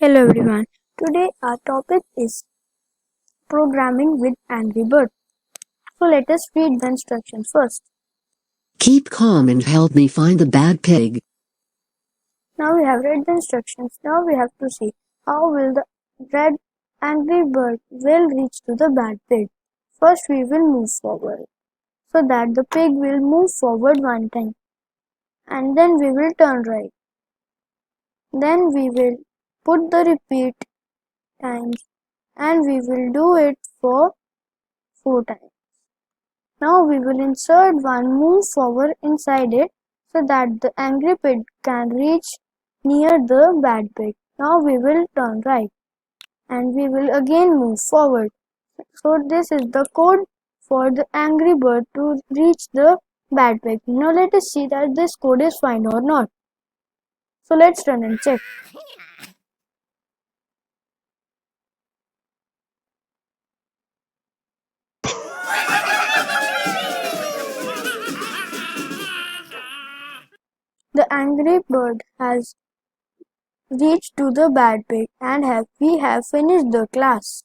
Hello everyone. Today our topic is programming with Angry Bird. So let us read the instructions first. Keep calm and help me find the bad pig. Now we have read the instructions. Now we have to see how will the red Angry Bird will reach to the bad pig. First we will move forward so that the pig will move forward one time, and then we will turn right. Then we will put the repeat times and we will do it for 4 times. Now we will insert one move forward inside it so that the angry pig can reach near the bad pig. Now we will turn right and we will again move forward. So this is the code for the angry bird to reach the bad pig. Now let us see that this code is fine or not. So let's run and check. The angry bird has reached to the bad pig and we have finished the class.